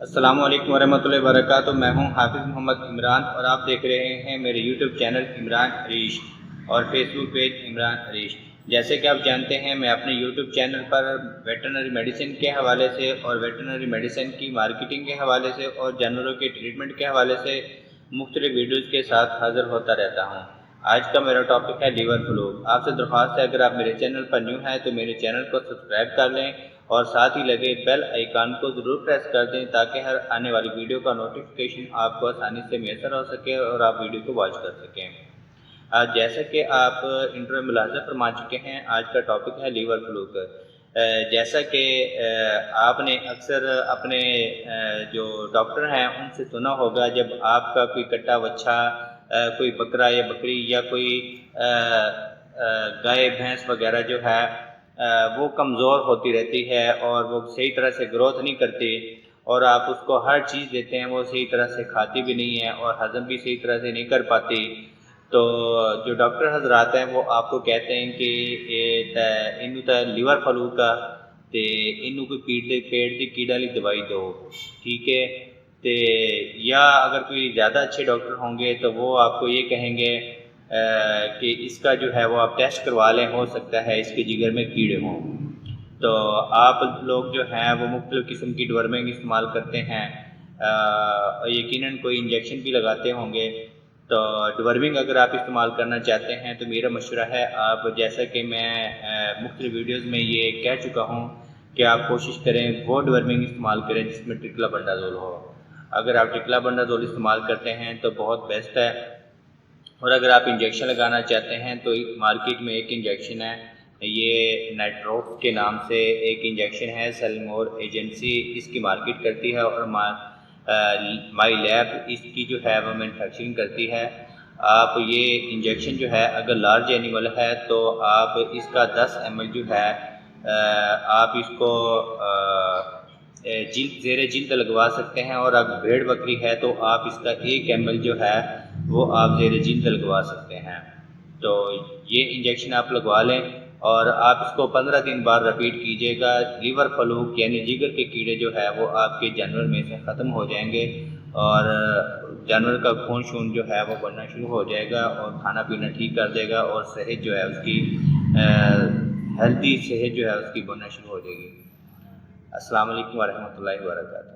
السلام علیکم ورحمۃ اللہ وبرکاتہ۔ میں ہوں حافظ محمد عمران اور آپ دیکھ رہے ہیں میرے یوٹیوب چینل عمران عریش اور فیس بک پیج عمران عریش۔ جیسے کہ آپ جانتے ہیں میں اپنے یوٹیوب چینل پر ویٹرنری میڈیسن کے حوالے سے اور ویٹرنری میڈیسن کی مارکیٹنگ کے حوالے سے اور جانوروں کے ٹریٹمنٹ کے حوالے سے مختلف ویڈیوز کے ساتھ حاضر ہوتا رہتا ہوں۔ آج کا میرا ٹاپک ہے لیور فلو۔ آپ سے درخواست ہے اگر آپ میرے چینل پر نیو ہیں تو میرے چینل کو سبسکرائب کر لیں اور ساتھ ہی لگے بیل آئیکن کو ضرور پریس کر دیں تاکہ ہر آنے والی ویڈیو کا نوٹیفیکیشن آپ کو آسانی سے میسر ہو سکے اور آپ ویڈیو کو واچ کر سکیں۔ آج جیسا کہ آپ انٹرو میں ملاحظہ فرما چکے ہیں، آج کا ٹاپک ہے لیور فلو کا۔ جیسا کہ آپ نے اکثر اپنے جو ڈاکٹر ہیں ان سے سنا ہوگا، جب آپ کا کوئی کٹا بچہ، کوئی بکرا یا بکری یا کوئی گائے بھینس وغیرہ جو ہے وہ کمزور ہوتی رہتی ہے اور وہ صحیح طرح سے گروتھ نہیں کرتی، اور آپ اس کو ہر چیز دیتے ہیں وہ صحیح طرح سے کھاتی بھی نہیں ہے اور ہضم بھی صحیح طرح سے نہیں کر پاتی، تو جو ڈاکٹر حضرات ہیں وہ آپ کو کہتے ہیں کہ انہوں تے لیور فلو کا تے انہوں کوئی پیٹ دی کیڑے والی دوائی دو، ٹھیک ہے۔ تے یا اگر کوئی زیادہ اچھے ڈاکٹر ہوں گے تو وہ آپ کو یہ کہیں گے کہ اس کا جو ہے وہ آپ ٹیسٹ کروا لیں، ہو سکتا ہے اس کے جگر میں کیڑے ہوں۔ تو آپ لوگ جو ہیں وہ مختلف قسم کی ڈورمنگ استعمال کرتے ہیں، یقیناً کوئی انجیکشن بھی لگاتے ہوں گے۔ تو ڈورمنگ اگر آپ استعمال کرنا چاہتے ہیں تو میرا مشورہ ہے، آپ جیسا کہ میں مختلف ویڈیوز میں یہ کہہ چکا ہوں کہ آپ کوشش کریں وہ ڈورمنگ استعمال کریں جس میں ٹرکلا بنڈازول ہو۔ اگر آپ ٹرکلا بنڈازول استعمال کرتے ہیں تو بہت بیسٹ ہے، اور اگر آپ انجیکشن لگانا چاہتے ہیں تو مارکیٹ میں ایک انجیکشن ہے، یہ نائٹروف کے نام سے ایک انجیکشن ہے، سیلمور ایجنسی اس کی مارکیٹ کرتی ہے اور مائی لیب اس کی جو ہے وہ مینوفیکچرنگ کرتی ہے۔ آپ یہ انجیکشن جو ہے اگر لارج اینیمل ہے تو آپ اس کا 10 ml جو ہے آپ اس کو زیر جلد لگوا سکتے ہیں، اور اگر بھیڑ بکری ہے تو آپ اس کا 1 ml جو ہے وہ آپ زیر جلد لگوا سکتے ہیں۔ تو یہ انجیکشن آپ لگوا لیں اور آپ اس کو 15 دن بعد رپیٹ کیجیے گا۔ لیور فلو یعنی جگر کے کیڑے جو ہے وہ آپ کے جانور میں سے ختم ہو جائیں گے اور جانور کا خون شون جو ہے وہ بننا شروع ہو جائے گا اور کھانا پینا ٹھیک کر دے گا، اور صحت جو ہے اس کی ہیلتھی صحت جو ہے اس کی بننا شروع ہو جائے گی۔ السلام علیکم ورحمۃ اللہ وبرکاتہ۔